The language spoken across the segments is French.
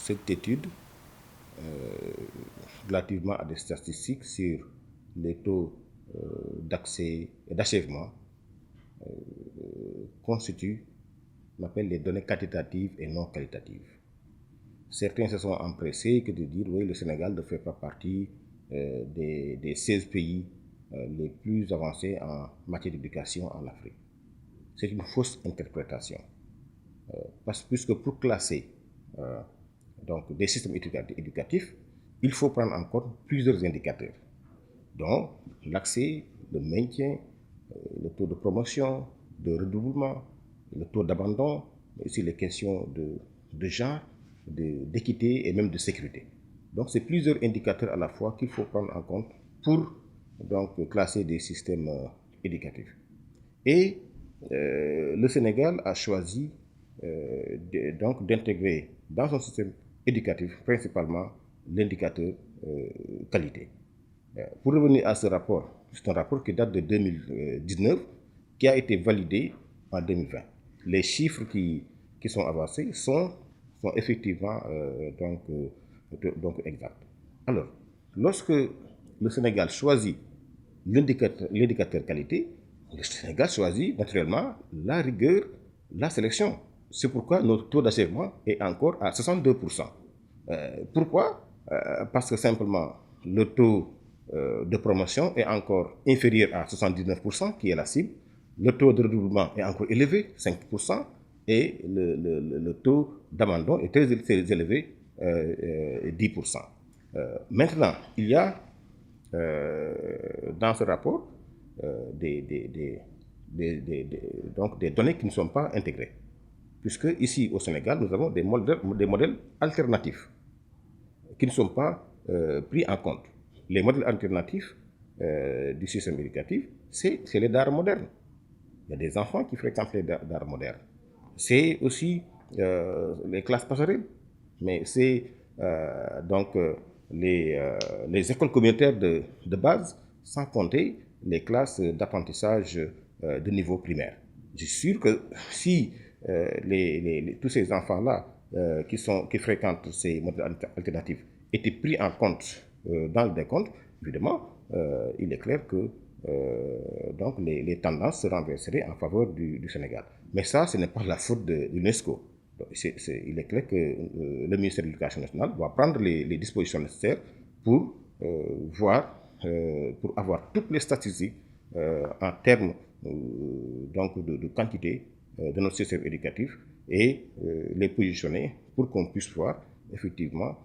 cette étude relativement à des statistiques sur les taux d'accès et d'achèvement constitue ce qu'on appelle les données quantitatives et non qualitatives. Certains se sont empressés que de dire oui, le Sénégal ne fait pas partie des 16 pays les plus avancés en matière d'éducation en Afrique. C'est une fausse interprétation. Puisque pour classer donc des systèmes éducatifs, il faut prendre en compte plusieurs indicateurs, dont l'accès, le maintien, le taux de promotion, de redoublement, le taux d'abandon, mais aussi les questions de genre, d'équité et même de sécurité. Donc c'est plusieurs indicateurs à la fois qu'il faut prendre en compte pour donc classer des systèmes éducatifs. Et le Sénégal a choisi donc d'intégrer dans son système éducatif principalement l'indicateur qualité. Pour revenir à ce rapport, c'est un rapport qui date de 2019, qui a été validé en 2020. Les chiffres qui sont avancés sont effectivement donc exacts. Alors, lorsque le Sénégal choisit l'indicateur qualité, le Sénégal choisit naturellement la rigueur, la sélection. C'est pourquoi notre taux d'achèvement est encore à 62%. Pourquoi Parce que simplement le taux de promotion est encore inférieur à 79%, qui est la cible. Le taux de redoublement est encore élevé, 5%, et le taux d'abandon est très élevé, 10%. Maintenant, il y a dans ce rapport donc des données qui ne sont pas intégrées. Puisque ici au Sénégal, nous avons des modèles alternatifs qui ne sont pas pris en compte. Les modèles alternatifs du système éducatif, c'est les dards modernes. Il y a des enfants qui fréquentent les dards modernes. C'est aussi les classes passerelles, mais c'est donc les écoles communautaires de base, sans compter les classes d'apprentissage de niveau primaire. Je suis sûr que si tous ces enfants-là qui fréquentent ces modèles alternatifs étaient pris en compte dans le décompte, évidemment, il est clair que donc les tendances se renverseraient en faveur du Sénégal. Mais ça, ce n'est pas la faute de l'UNESCO. Il est clair que le ministère de l'Éducation nationale doit prendre les dispositions nécessaires pour pour avoir toutes les statistiques en termes donc de quantité de notre système éducatif et les positionner pour qu'on puisse voir effectivement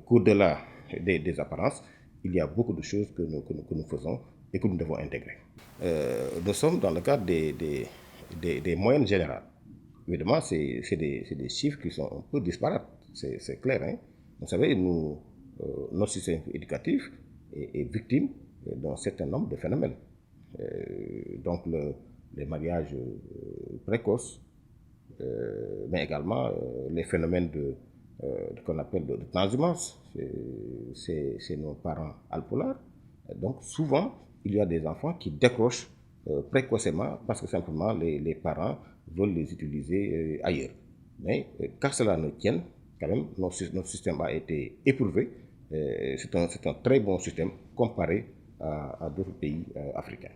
qu'au-delà des apparences, il y a beaucoup de choses que nous faisons et que nous devons intégrer. Nous sommes dans le cadre des moyennes générales. Évidemment, c'est des chiffres qui sont un peu disparates, c'est clair. Hein? Vous savez, notre système éducatif est victime d'un certain nombre de phénomènes. Donc les mariages précoces, mais également les phénomènes qu'on appelle de transhumance chez nos parents alpolars. Donc souvent, il y a des enfants qui décrochent précocement parce que simplement les parents veulent les utiliser ailleurs. Mais car cela ne tienne, quand même, notre système a été éprouvé. C'est un très bon système comparé à d'autres pays africains.